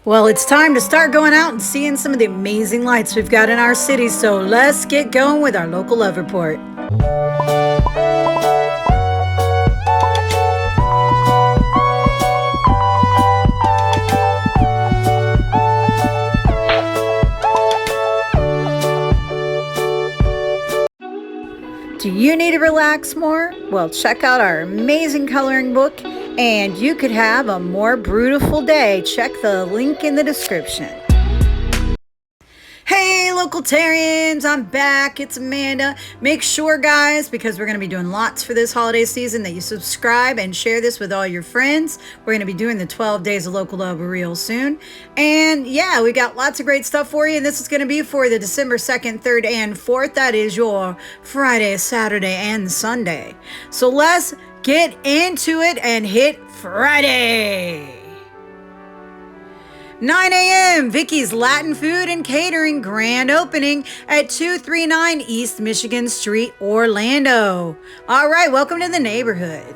Well, it's time to start going out and seeing some of the amazing lights we've got in our city, so let's get going with our local love report. Do you need to relax more? Well, check out our amazing coloring book and you could have a more beautiful day. Check the link in the description. Hey, localtarians, I'm back. It's Amanda. Make sure, guys, because we're going to be doing lots for this holiday season, that you subscribe and share this with all your friends. We're going to be doing the 12 days of local love real soon. And yeah, we got lots of great stuff for you. And this is going to be for the December 2nd, 3rd, and 4th. That is your Friday, Saturday, and Sunday. So let's get into it and hit Friday. 9 a.m. Vicky's Latin Food and Catering grand opening at 239 East Michigan Street, Orlando. All right, welcome to the neighborhood.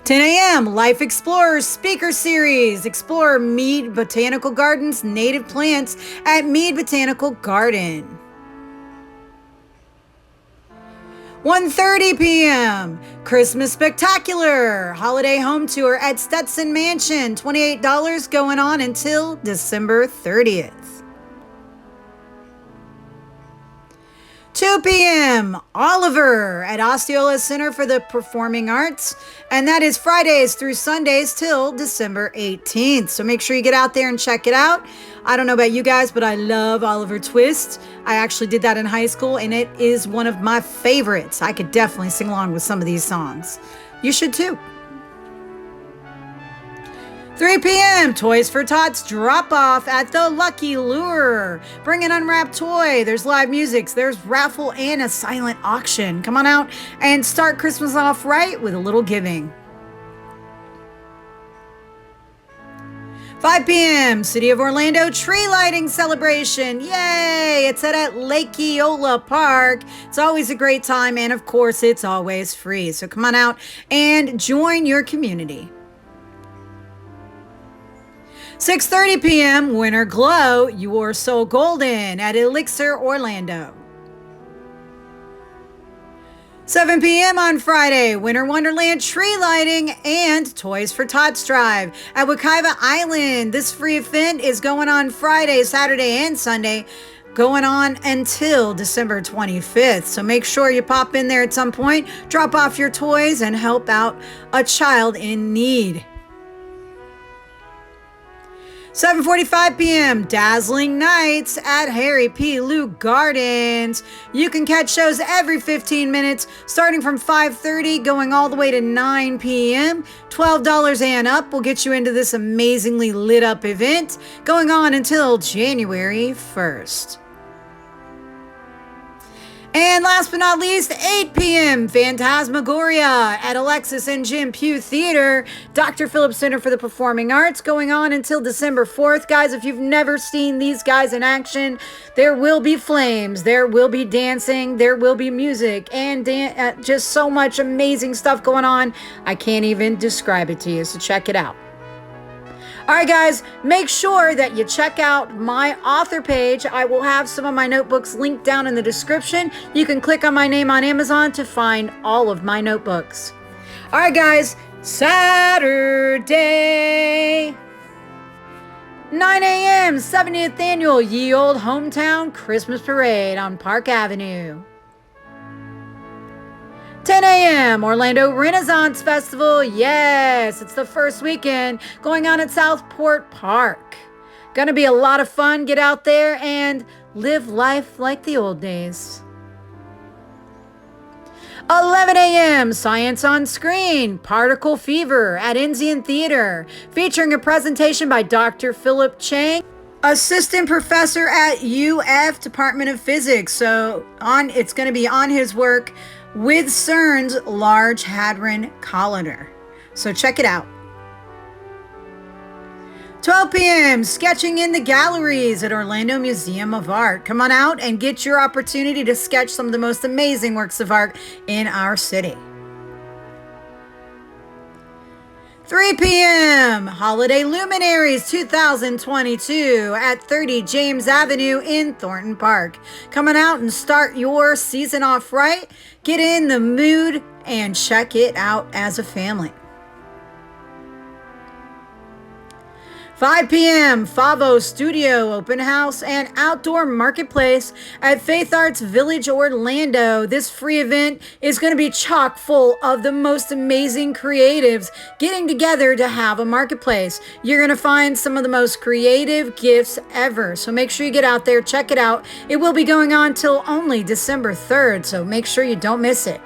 10 a.m. Life Explorers Speaker Series. Explore Mead Botanical Gardens native plants at Mead Botanical Garden. 1:30 p.m. Christmas Spectacular Holiday Home Tour at Stetson Mansion. $28 going on until December 30th. 2 p.m. Oliver at Osceola Center for the Performing Arts. And that is Fridays through Sundays till December 18th. So make sure you get out there and check it out. I don't know about you guys, but I love Oliver Twist. I actually did that in high school, and it is one of my favorites. I could definitely sing along with some of these songs. You should too. 3 p.m. Toys for Tots drop-off at the Lucky Lure. Bring an unwrapped toy. There's live music. There's raffle and a silent auction. Come on out and start Christmas off right with a little giving. 5 p.m. City of Orlando tree lighting celebration. Yay! It's at Lake Eola Park. It's always a great time, and of course, it's always free. So come on out and join your community. 6:30 p.m. Winter Glow, You're So Golden at Elixir Orlando. 7 p.m. on Friday, Winter Wonderland tree lighting and Toys for Tots drive at Wekiva Island. This free event is going on Friday, Saturday, and Sunday, going on until December 25th. So make sure you pop in there at some point, drop off your toys, and help out a child in need. 7:45 p.m. Dazzling Nights at Harry P. Luke Gardens. You can catch shows every 15 minutes, starting from 5:30, going all the way to 9 p.m. $12 and up will get you into this amazingly lit up event, going on until January 1st. And last but not least, 8 p.m. Phantasmagoria at Alexis and Jim Pugh Theater, Dr. Phillips Center for the Performing Arts, going on until December 4th. Guys, if you've never seen these guys in action, there will be flames, there will be dancing, there will be music, and just so much amazing stuff going on. I can't even describe it to you, so check it out. All right, guys, make sure that you check out my author page. I will have some of my notebooks linked down in the description. You can click on my name on Amazon to find all of my notebooks. All right, guys, Saturday, 9 a.m., 70th Annual Ye Old Hometown Christmas Parade on Park Avenue. 10 a.m. Orlando Renaissance Festival. Yes, it's the first weekend going on at Southport Park. Gonna be a lot of fun. Get out there and live life like the old days. 11 a.m. Science on Screen, Particle Fever at Enzian Theater, featuring a presentation by Dr. Philip Chang, assistant professor at UF Department of Physics. So it's going to be on his work with CERN's Large Hadron Collider. So check it out. 12 p.m. Sketching in the Galleries at Orlando Museum of Art. Come on out and get your opportunity to sketch some of the most amazing works of art in our city. 3 p.m. Holiday Luminaries 2022 at 30 James Avenue in Thornton Park. Coming out and start your season off right. Get in the mood and check it out as a family. 5 p.m. Favo Studio Open House and Outdoor Marketplace at Faith Arts Village, Orlando. This free event is going to be chock full of the most amazing creatives getting together to have a marketplace. You're going to find some of the most creative gifts ever. So make sure you get out there, check it out. It will be going on till only December 3rd, so make sure you don't miss it.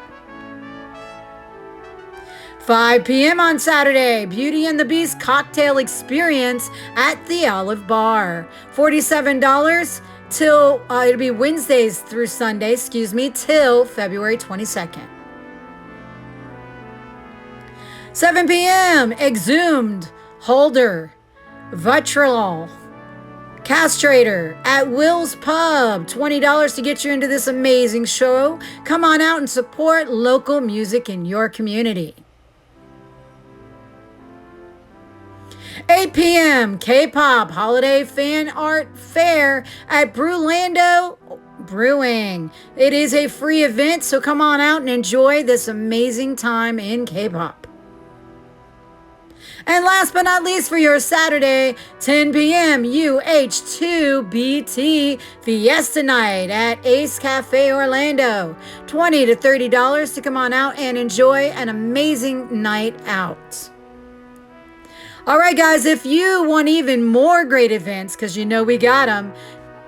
5 p.m. on Saturday, Beauty and the Beast cocktail experience at the Olive Bar. $47 till, it'll be Wednesdays through Sundays, till February 22nd. 7 p.m. Exhumed, Holder, Vitrol, Castrator at Will's Pub. $20 to get you into this amazing show. Come on out and support local music in your community. 8 p.m. K-Pop Holiday Fan Art Fair at Brewlando Brewing. It is a free event, so come on out and enjoy this amazing time in K-Pop. And last but not least for your Saturday, 10 p.m. UH2BT Fiesta Night at Ace Cafe Orlando. $20 to $30 to come on out and enjoy an amazing night out. All right, guys, if you want even more great events, because you know we got them,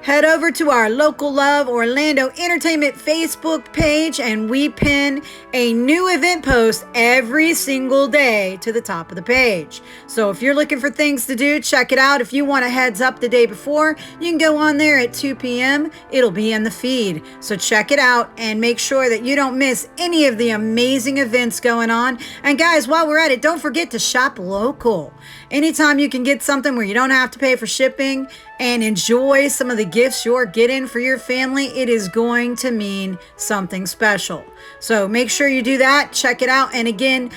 head over to our Local Love Orlando Entertainment Facebook page, and we pin a new event post every single day to the top of the page. So if you're looking for things to do, check it out. If you want a heads up the day before, you can go on there at 2 p.m. It'll be in the feed. So check it out and make sure that you don't miss any of the amazing events going on. And guys, while we're at it, don't forget to shop local. Anytime you can get something where you don't have to pay for shipping and enjoy some of the gifts you're getting for your family, it is going to mean something special. So make sure you do that. Check it out. And again,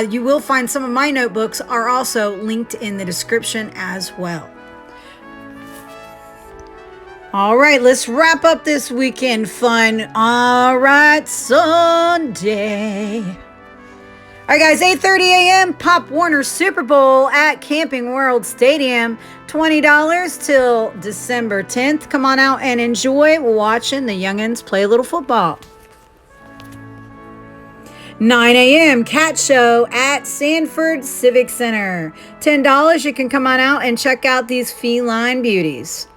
you will find some of my notebooks are also linked in the description as well. All right, let's wrap up this weekend fun. All right, Sunday. All right, guys, 8:30 a.m. Pop Warner Super Bowl at Camping World Stadium. $20 till December 10th. Come on out and enjoy watching the youngins play a little football. 9 a.m. Cat Show at Sanford Civic Center. $10. You can come on out and check out these feline beauties.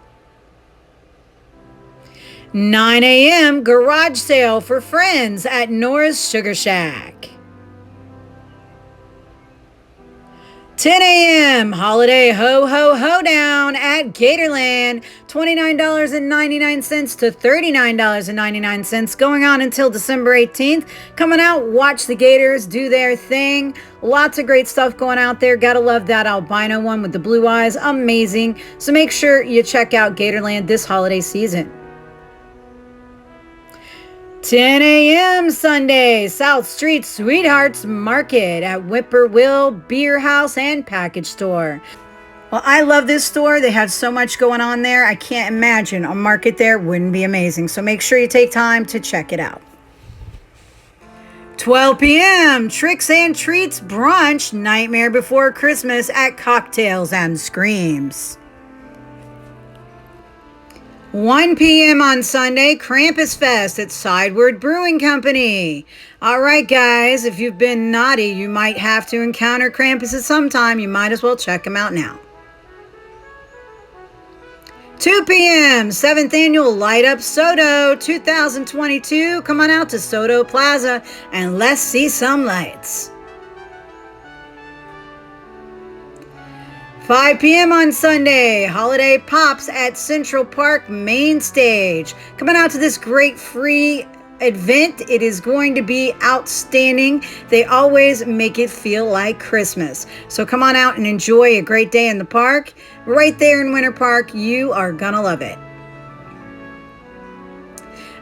9 a.m. Garage Sale for Friends at Nora's Sugar Shack. 10 a.m. Holiday Ho Ho Hoedown at Gatorland. $29.99 to $39.99 going on until December 18th. Coming out, watch the Gators do their thing. Lots of great stuff going out there. Gotta love that albino one with the blue eyes. Amazing. So make sure you check out Gatorland this holiday season. 10 a.m. Sunday, South Street Sweethearts Market at Whippoorwill Beer House and Package Store. Well, I love this store. They have so much going on there. I can't imagine a market there wouldn't be amazing. So make sure you take time to check it out. 12 p.m. Tricks and Treats Brunch Nightmare Before Christmas at Cocktails and Screams. 1 p.m. on Sunday, Krampus Fest at Sideward Brewing Company. All right, guys, if you've been naughty, you might have to encounter Krampus at some time. You might as well check him out now. 2 p.m., 7th Annual Light Up Soto 2022. Come on out to Soto Plaza and let's see some lights. 5 p.m. on Sunday, Holiday Pops at Central Park Main Stage. Coming out to this great free event. It is going to be outstanding. They always make it feel like Christmas. So come on out and enjoy a great day in the park. Right there in Winter Park, you are gonna love it.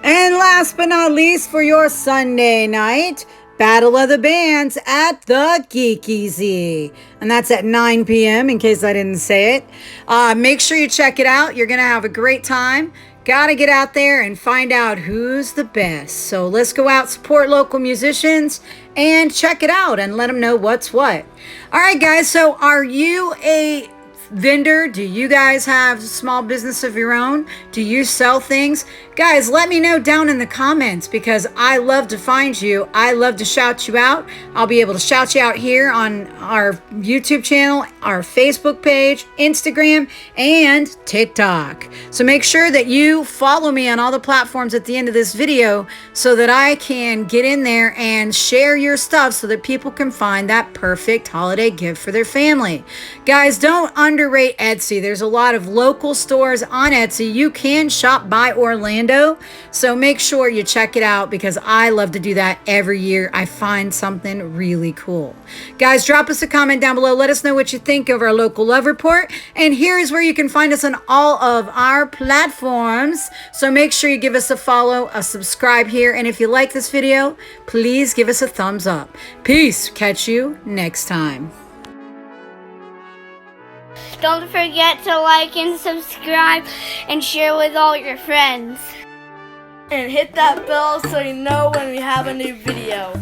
And last but not least, for your Sunday night, Battle of the Bands at the Geeky Z. And that's at 9 p.m. in case I didn't say it. Make sure you check it out. You're going to have a great time. Got to get out there and find out who's the best. So let's go out, support local musicians, and check it out and let them know what's what. All right, guys. So are you a vendor? Do you guys have a small business of your own? Do you sell things? Guys, let me know down in the comments because I love to find you. I love to shout you out. I'll be able to shout you out here on our YouTube channel, our Facebook page, Instagram, and TikTok. So make sure that you follow me on all the platforms at the end of this video so that I can get in there and share your stuff so that people can find that perfect holiday gift for their family. Guys, don't underrate Etsy. There's a lot of local stores on Etsy. You can shop by Orlando. So make sure you check it out because I love to do that every year. I find something really cool. Guys, drop us a comment down below. Let us know what you think of our local love report. And here is where you can find us on all of our platforms. So make sure you give us a follow, a subscribe here. And if you like this video, please give us a thumbs up. Peace. Catch you next time. Don't forget to like and subscribe and share with all your friends. And hit that bell so you know when we have a new video.